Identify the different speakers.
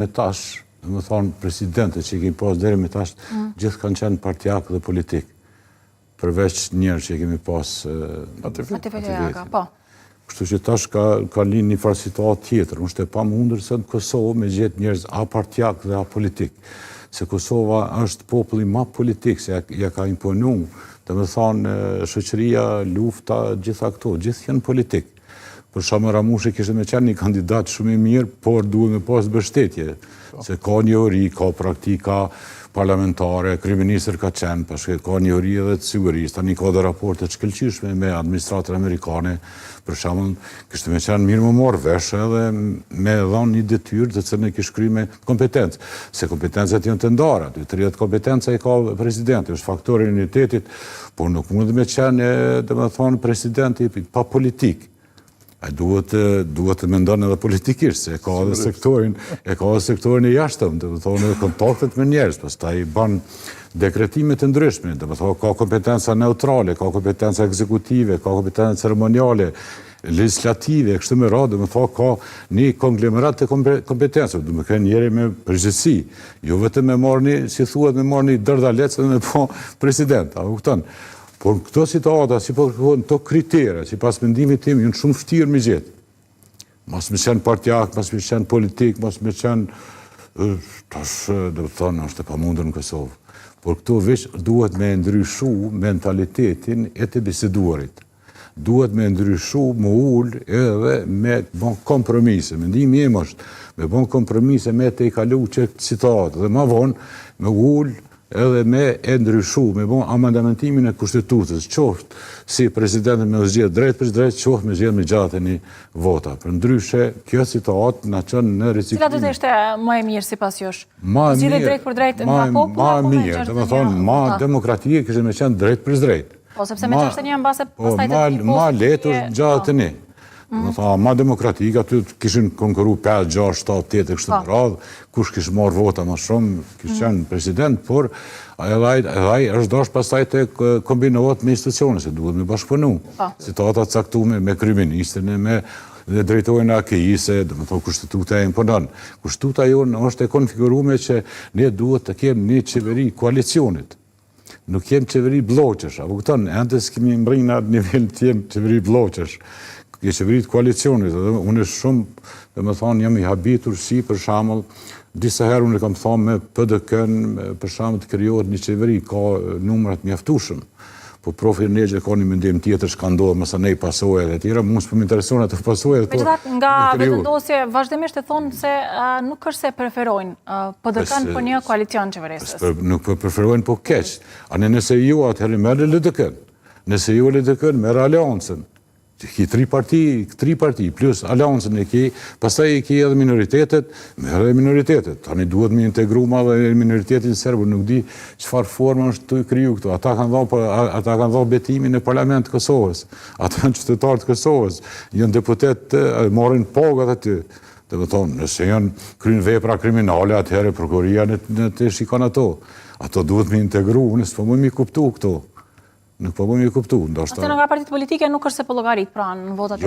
Speaker 1: Me tash, më thonë, presidentët që i kemi pas deri me tash, gjithë kanë qenë partijak dhe politik. Përveç njerë që i kemi pas
Speaker 2: Atifetjaka, po.
Speaker 1: Kështu që tash ka linë një farë situatë tjetër. Është e pa mundur se në Kosovë me gjithë njerëz a partijak dhe a politik. Se Kosova është populli ma politik, se ja ka imponu, dhe me thonë, shoqëria, lufta, gjitha këto, gjithë janë politik. Për Shama Ramushi kishte me qenë një kandidat shumë i mirë, por duhet me pas mbështetje. Se ka njohuri, ka praktika parlamentare, kryeministër ka qenë, pashke ka njohuri edhe të sigurisë, tani ka dhe raporte të shkëlqyeshme me administratër amerikane, për shembull, kishte me qenë mirë më morë vesh edhe me dhënë një detyrë të cilën e kishte shkruar me kompetencë, se kompetencat janë të ndara, 30 kompetenca i ka presidenti, është faktori i unitetit, por nuk mund me qenë, domethënë, presidenti pa politikë. Duhet të mendon edhe politikisht, se ka edhe sektorin e jashtëm, dhe më thonë edhe kontaktet me njerëz, pastaj ban dekretimet të ndryshme, dhe më thonë ka kompetenca neutrale, ka kompetenca ekzekutive, ka kompetenca ceremoniale, legislative, kështu me radhë, dhe më thonë ka një konglomerat të kompetencë, dhe më kënë njeri me përgjithësi, jo vetëm me marrni, si thuhet, me marrni dërdalec dhe me po president, a u këtën. Por këto situata, si po kërkohen të kritere, si pas mendimit tim, jënë shumë fështirë me gjithë. Mas me qenë partijak, mas me qenë politik, mas me qenë, tash, dhe të thonë, është e pa mundur në Kosovë. Por këto veç duhet me ndryshu mentalitetin e të biseduarit. Duhet me ndryshu, më ullë edhe me bon kompromise. Mendimi im është me bon kompromise me të i kalu qëtë situatë, dhe ma vonë me ullë edhe me e ndryshu, me bon amendamentimin e kushtetutës, qoftë si presidentën me zgjedhë drejt për drejt, qoftë me zgjedhë me gjatë një vota. Për ndryshe, kjo situatë në qënë në reciklim.
Speaker 2: Cila do të ishte më e mirë si pas josh?
Speaker 1: Zgjedhë
Speaker 2: drejt për drejt nga populla?
Speaker 1: Ma mirë, dhe me thonë, ma demokratike kështë me qenë drejt për drejt.
Speaker 2: Po, sepse me 61 në base pastaj të t'i
Speaker 1: Ma letur gjatë një. Ma demokratik, aty kishin konkurru 5, 6, 7, 8 kështë në radhë, kush kishë marrë vota ma shumë, kishë qenë president, por edhe është dash pastaj të kombinohet me institucionet, se duhet me bashkëpunu. Situatat caktume me kryeministrin, me dhe drejtojnë AKI-se, dhe me thonë kushtetuta e imponon. Kushtetuta jonë është e konfigurume që ne duhet të kemë një qeveri koalicionit. Nuk kemë qeveri bloqesh, apo këtonë, endës kemi mbrina nivel të jemë qeveri bloqesh. Ke qeverit koalicionit, dhe unë shumë, dhe me thonë, jam i habitur si, për shamëll, disa herë unë kam thonë me PDK-n, për shamëll të kryohet një qeveri, ka numrat mjaftushëm, po profi Negje ka një mendim tjetër shka ndodhë, mësa nej pasojët e tjera, mund s'pëm interesona të pasojët.
Speaker 2: Megjithatë, nga vetëndosje, vazhdimisht e thonë se nuk është se preferojnë PDK-n për një koalicion qeverisës.
Speaker 1: Nuk preferojnë, po keq. Ane nëse ju atëherë merë LDK-n, nëse ju LDK-n merë Aleancën, ki tri parti, plus aleancën e ki, pastaj e ki edhe minoritetet, me edhe minoritetet. Tani duhet me integru ma dhe minoritetin sërbër, nuk di qëfar forma është të kriju këto. Ata kanë dha betimin e parlament të Kosovës, ata në qytetarë të Kosovës, jënë deputet, marrin pagat aty. Dhe me thonë, nëse janë kryin vepra kriminale, atëherë prokuria në të shikon ato. Ato duhet me integru, nësë po më mi kuptu këto. Nuk po më mi kuptu.
Speaker 2: Atë nga partitë politike nuk është se po llogarit pra në votat e